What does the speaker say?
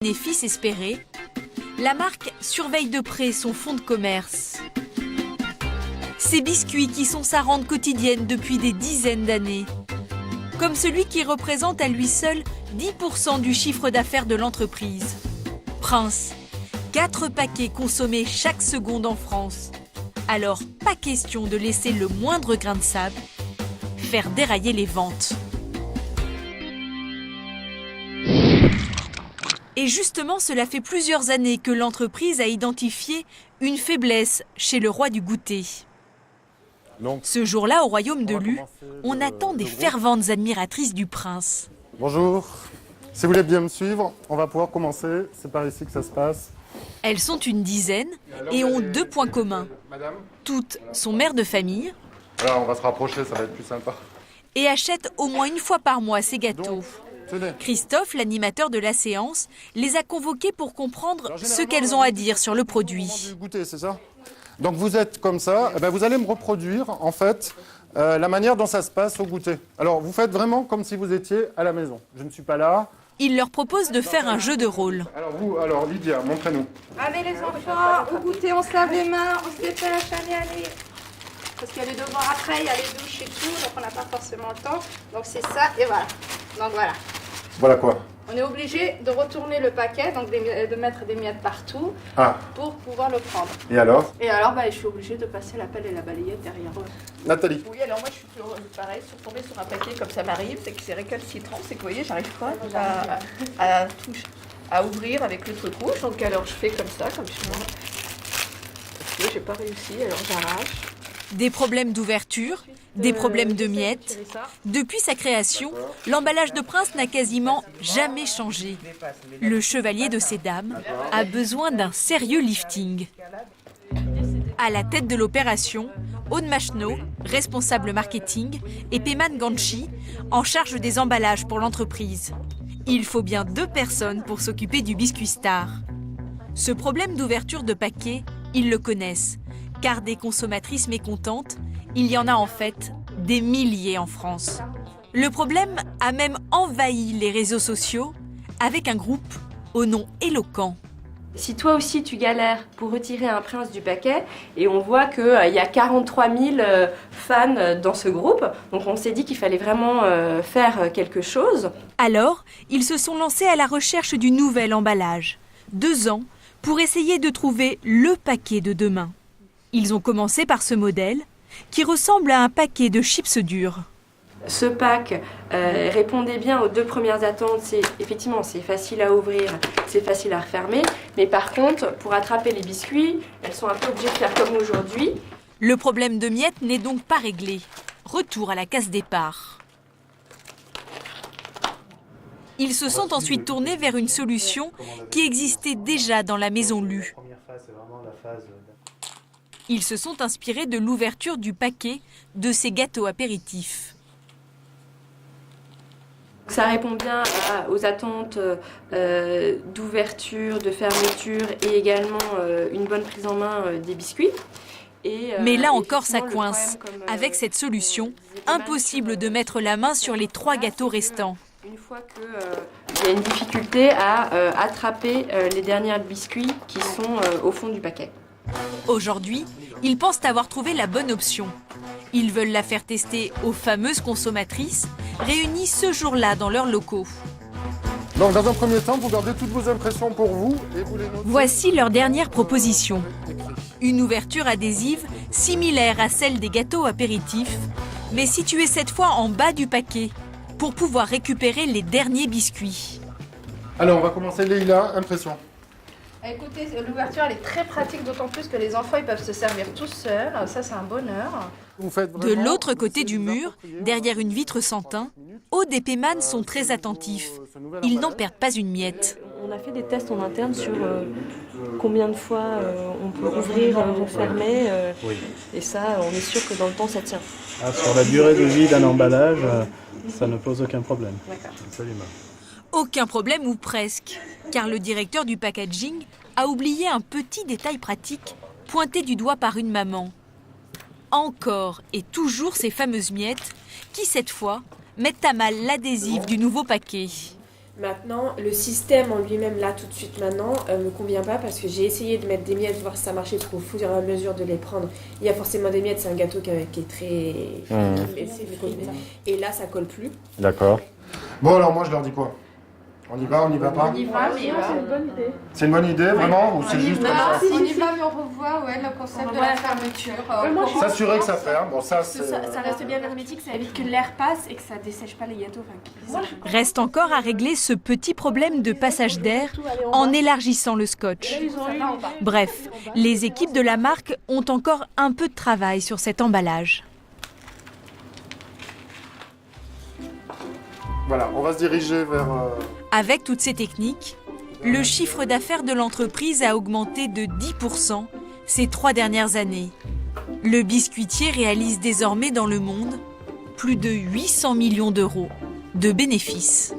bénéfices espérés, la marque surveille de près son fonds de commerce. Ces biscuits qui sont sa rente quotidienne depuis des dizaines d'années. Comme celui qui représente à lui seul 10% du chiffre d'affaires de l'entreprise. Prince, 4 paquets consommés chaque seconde en France. Alors, pas question de laisser le moindre grain de sable faire dérailler les ventes. Et justement, cela fait plusieurs années que l'entreprise a identifié une faiblesse chez le roi du goûter. Ce jour-là, au royaume de Lu, on attend des ferventes admiratrices du prince. Bonjour, si vous voulez bien me suivre, on va pouvoir commencer, c'est par ici que ça se passe. Elles sont une dizaine et ont 2 points communs. Toutes sont mères de famille. Voilà, on va se rapprocher, ça va être plus sympa. Et achètent au moins une fois par mois ces gâteaux. Donc, tenez. Christophe, l'animateur de la séance, les a convoquées pour comprendre ce qu'elles ont à dire sur le produit. Du goûter, c'est ça ? Donc vous êtes comme ça, eh ben vous allez me reproduire en fait la manière dont ça se passe au goûter. Alors vous faites vraiment comme si vous étiez à la maison. Je ne suis pas là. Il leur propose de faire un jeu de rôle. Alors Lydia, montrez-nous. Allez les enfants, au goûter, on se lave les mains, on se dépêche, allez. Parce qu'il y a les devoirs après, il y a les douches et tout, donc on n'a pas forcément le temps. Donc c'est ça, et voilà. Donc voilà. Voilà quoi ? On est obligé de retourner le paquet, donc de mettre des miettes partout pour pouvoir le prendre. Et alors ? Et alors, je suis obligée de passer la pelle et la balayette derrière eux. Nathalie. Oui, alors moi je suis pareil, tomber sur un paquet comme ça m'arrive, c'est que c'est récalcitrant, c'est que vous voyez, j'arrive pas à ouvrir avec le truc rouge, donc alors je fais comme ça, comme je vois. Parce que j'ai pas réussi, alors j'arrache. Des problèmes d'ouverture, des problèmes de miettes. Depuis sa création, l'emballage de Prince n'a quasiment jamais changé. Le chevalier de ces dames a besoin d'un sérieux lifting. À la tête de l'opération, Aude Macheneau, responsable marketing, et Peyman Ganchi, en charge des emballages pour l'entreprise. Il faut bien 2 personnes pour s'occuper du biscuit star. Ce problème d'ouverture de paquets, ils le connaissent, car des consommatrices mécontentes, il y en a en fait des milliers en France. Le problème a même envahi les réseaux sociaux avec un groupe au nom éloquent. Si toi aussi tu galères pour retirer un prince du paquet, et on voit qu'il y a 43 000 fans dans ce groupe, donc on s'est dit qu'il fallait vraiment faire quelque chose. Alors, ils se sont lancés à la recherche du nouvel emballage. 2 ans pour essayer de trouver le paquet de demain. Ils ont commencé par ce modèle qui ressemble à un paquet de chips durs. Ce pack répondait bien aux 2 premières attentes. Effectivement, c'est facile à ouvrir, c'est facile à refermer. Mais par contre, pour attraper les biscuits, elles sont un peu obligées de faire comme aujourd'hui. Le problème de miettes n'est donc pas réglé. Retour à la case départ. Ils se sont ensuite tournés vers une solution qui existait déjà dans la maison Lu. Ils se sont inspirés de l'ouverture du paquet de ces gâteaux apéritifs. Ça répond bien aux attentes d'ouverture, de fermeture et également une bonne prise en main des biscuits. Mais là encore, ça coince. Avec cette solution, impossible de mettre la main sur les 3 gâteaux restants. Une fois qu'il y a une difficulté à attraper les derniers biscuits qui sont au fond du paquet. Aujourd'hui, ils pensent avoir trouvé la bonne option. Ils veulent la faire tester aux fameuses consommatrices réunies ce jour-là dans leurs locaux. Donc dans un premier temps, vous gardez toutes vos impressions pour vous et vous les notez. Voici leur dernière proposition. Une ouverture adhésive similaire à celle des gâteaux apéritifs, mais située cette fois en bas du paquet pour pouvoir récupérer les derniers biscuits. Alors on va commencer Leïla, impression. Écoutez, l'ouverture elle est très pratique, d'autant plus que les enfants ils peuvent se servir tout seuls. Ça c'est un bonheur. De l'autre côté du mur, derrière une vitre sans teint, Aude et Peyman sont très attentifs. Ils n'en perdent pas une miette. On a fait des tests en interne sur combien de fois on peut ouvrir, refermer. Et ça, on est sûr que dans le temps, ça tient. Sur la durée de vie d'un emballage, ça ne pose aucun problème. Absolument. Aucun problème ou presque, car le directeur du packaging a oublié un petit détail pratique pointé du doigt par une maman. Encore et toujours ces fameuses miettes qui, cette fois, mettent à mal l'adhésif du nouveau paquet. Maintenant, le système en lui-même, là, tout de suite maintenant, me convient pas parce que j'ai essayé de mettre des miettes, voir si ça marchait, parce qu'au fur et à mesure de les prendre, il y a forcément des miettes, c'est un gâteau qui est très... Et là, ça colle plus. D'accord. Bon, alors moi, je leur dis quoi? On y va pas? On y va, mais C'est une bonne idée. C'est une bonne idée, vraiment? Ou c'est juste comme ça? on y va, mais on revoit le concept de la fermeture. S'assurer que ça ferme. Bon, ça, c'est... Ça reste bien hermétique, ça évite que l'air passe et que ça dessèche pas les gâteaux. Reste encore à régler ce petit problème de passage d'air en élargissant le scotch. Bref, les équipes de la marque ont encore un peu de travail sur cet emballage. Voilà, on va se diriger vers... Avec toutes ces techniques, le chiffre d'affaires de l'entreprise a augmenté de 10% ces 3 dernières années. Le biscuitier réalise désormais dans le monde plus de 800 millions d'euros de bénéfices.